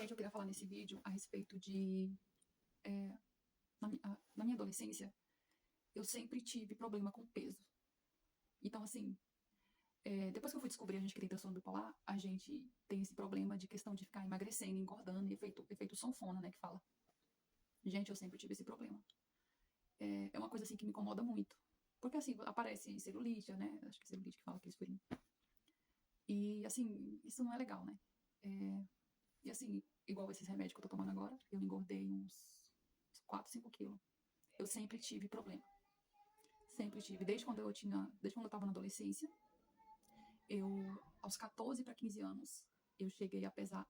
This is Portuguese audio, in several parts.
Gente, eu queria falar nesse vídeo a respeito de... na minha adolescência, eu sempre tive problema com peso. Então, assim, depois que eu fui descobrir a gente que tem transtorno bipolar, a gente tem esse problema de questão de ficar emagrecendo, engordando, e efeito sanfona, né, que fala. Gente, eu sempre tive esse problema. É uma coisa, assim, que me incomoda muito. Porque, assim, aparece celulite, né, acho que é celulite que fala aquele escurinho. E, assim, isso não é legal, né. E, assim, igual esses remédios que eu tô tomando agora, eu engordei uns 4, 5 quilos. Eu sempre tive problema. Sempre tive. Desde quando eu tava na adolescência, aos 14 para 15 anos, eu cheguei a pesar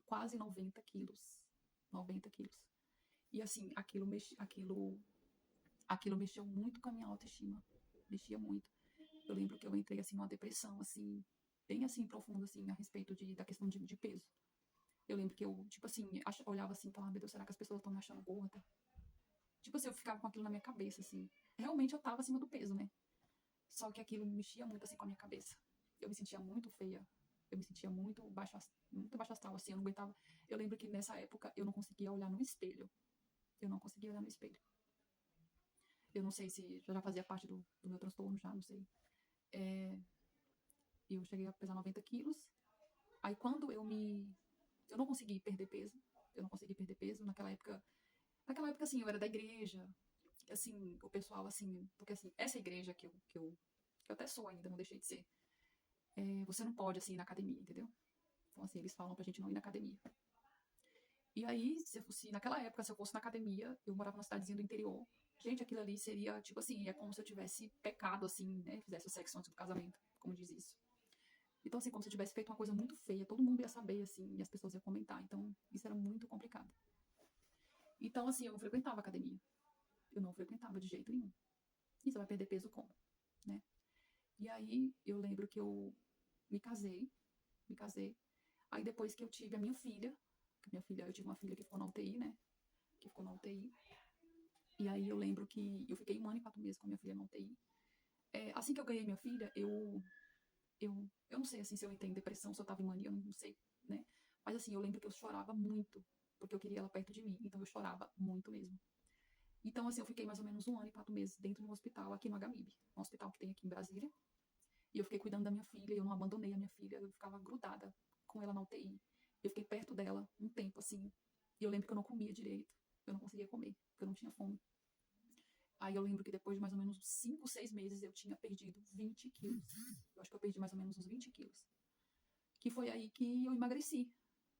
quase 90 quilos. 90 quilos. E assim, aquilo mexeu muito com a minha autoestima. Mexia muito. Eu lembro que eu entrei assim numa depressão, assim, bem assim, profunda, assim, a respeito da questão de peso. Eu lembro que eu, tipo assim, olhava assim e falava, meu Deus, será que as pessoas estão me achando gorda? Tipo assim, eu ficava com aquilo na minha cabeça, assim. Realmente eu tava acima do peso, né? Só que aquilo mexia muito assim com a minha cabeça. Eu me sentia muito feia. Eu me sentia muito baixo astral, assim, eu não aguentava. Eu lembro que nessa época eu não conseguia olhar no espelho. Eu não conseguia olhar no espelho. Eu não sei se já fazia parte do meu transtorno, já, não sei. Eu cheguei a pesar 90 quilos. Aí quando eu não consegui perder peso. Eu não consegui perder peso naquela época. Naquela época, assim, eu era da igreja. Assim, o pessoal, assim, porque assim, essa igreja que eu até sou ainda, não deixei de ser. Você não pode, assim, ir na academia, entendeu? Então, assim, eles falam pra gente não ir na academia. E aí, se eu fosse, naquela época, se eu fosse na academia, eu morava numa cidadezinha do interior. Gente, aquilo ali seria, tipo assim, é como se eu tivesse pecado, assim, né? Fizesse o sexo antes do casamento, como diz isso. Então, assim, como se eu tivesse feito uma coisa muito feia, todo mundo ia saber, assim, e as pessoas iam comentar. Então, isso era muito complicado. Então, assim, eu não frequentava academia. Eu não frequentava de jeito nenhum. E você vai perder peso como, né? E aí, eu lembro que eu me casei. Aí, depois que eu tive a minha filha, eu tive uma filha que ficou na UTI, né? Que ficou na UTI. E aí eu lembro que eu fiquei 1 ano e 4 meses com a minha filha na UTI. Assim que eu ganhei minha filha, eu não sei assim se eu entrei em depressão, se eu tava em mania, eu não sei, né? Mas assim, eu lembro que eu chorava muito, porque eu queria ela perto de mim. Então eu chorava muito mesmo. Então, assim, eu fiquei mais ou menos 1 ano e 4 meses dentro de um hospital aqui no HMIB, um hospital que tem aqui em Brasília. E eu fiquei cuidando da minha filha, eu não abandonei a minha filha, eu ficava grudada com ela na UTI. Eu fiquei perto dela um tempo, assim. E eu lembro que eu não comia direito, eu não conseguia comer, porque eu não tinha fome. Aí eu lembro que depois de mais ou menos 5, 6 meses eu tinha perdido 20 quilos. Eu acho que eu perdi mais ou menos uns 20 quilos. Que foi aí que eu emagreci.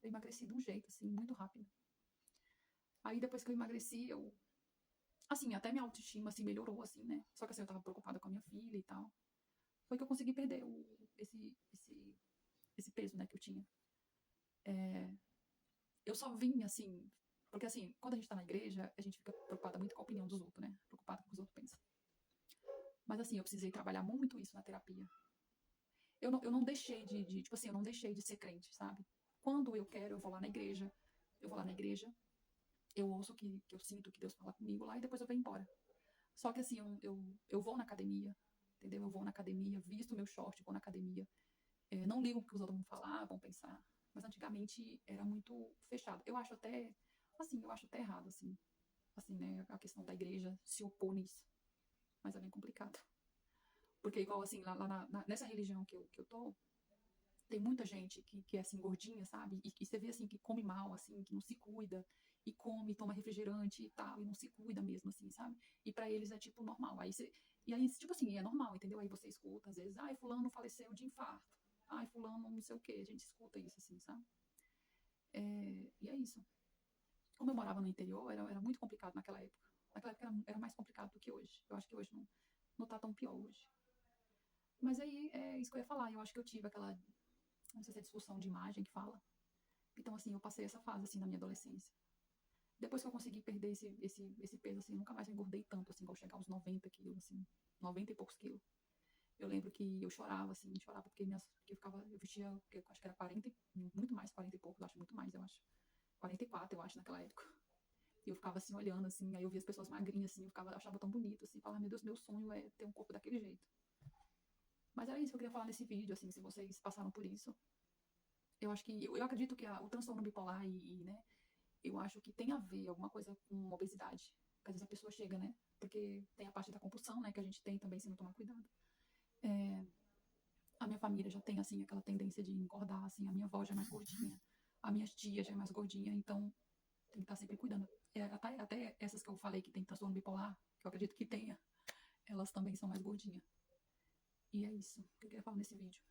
Eu emagreci de um jeito, assim, muito rápido. Aí depois que eu emagreci, assim, até minha autoestima, assim, melhorou, assim, né? Só que assim, eu tava preocupada com a minha filha e tal. Foi que eu consegui perder esse peso, né, que eu tinha. Eu só vim, assim, porque assim, quando a gente tá na igreja, a gente fica preocupada muito com a opinião dos outros, né? Preocupada com o que os outros pensam. Mas assim, eu precisei trabalhar muito isso na terapia. Eu não deixei tipo assim, eu não deixei de ser crente, sabe? Quando eu quero, eu vou lá na igreja. Eu vou lá na igreja, eu ouço que eu sinto que Deus fala comigo lá e depois eu venho embora. Só que assim, eu vou na academia, entendeu? Eu vou na academia, visto meu short, vou na academia. Não ligo o que os outros vão falar, vão pensar. Mas antigamente era muito fechado. Eu acho até, assim, eu acho até errado, assim, né? A questão da igreja se opor nisso. Mas é bem complicado. Porque igual assim, lá nessa religião que eu tô, tem muita gente que é assim, gordinha, sabe? E você vê assim, que come mal, assim, que não se cuida, e come, toma refrigerante e tal, e não se cuida mesmo, assim, sabe? E pra eles é tipo normal. E aí, tipo assim, é normal, entendeu? Aí você escuta, às vezes, ai, fulano faleceu de infarto. Ai, fulano não sei o quê. A gente escuta isso, assim, sabe? E é isso. Como eu morava no interior, era muito complicado naquela época. Naquela época era mais complicado do que hoje. Eu acho que hoje não tá tão pior hoje. Mas aí é isso que eu ia falar. Eu acho que eu tive aquela, não sei se é disfunção de imagem que fala. Então, assim, eu passei essa fase, assim, na minha adolescência. Depois que eu consegui perder esse peso, assim, nunca mais engordei tanto, assim, igual chegar aos 90 quilos, assim, 90 e poucos quilos. Eu lembro que eu chorava, assim, chorava porque eu vestia, eu acho que era 40, muito mais, 40 e poucos, acho, muito mais, eu acho. 44, eu acho, naquela época. E eu ficava, assim, olhando, assim, aí eu via as pessoas magrinhas, assim, eu achava tão bonito, assim, falava, meu Deus, meu sonho é ter um corpo daquele jeito. Mas era isso que eu queria falar nesse vídeo, assim, se vocês passaram por isso, Eu acho que, eu acredito que o transtorno bipolar né, eu acho que tem a ver alguma coisa com obesidade. Porque às vezes a pessoa chega, né, porque tem a parte da compulsão, né, que a gente tem também se não tomar cuidado. É, a minha família já tem, assim, aquela tendência de engordar, assim, a minha avó já é mais gordinha, a minha tia já é mais gordinha, então tem que estar sempre cuidando. Até essas que eu falei que tem transtorno bipolar, que eu acredito que tenha, elas também são mais gordinhas. E é isso que eu queria falar nesse vídeo.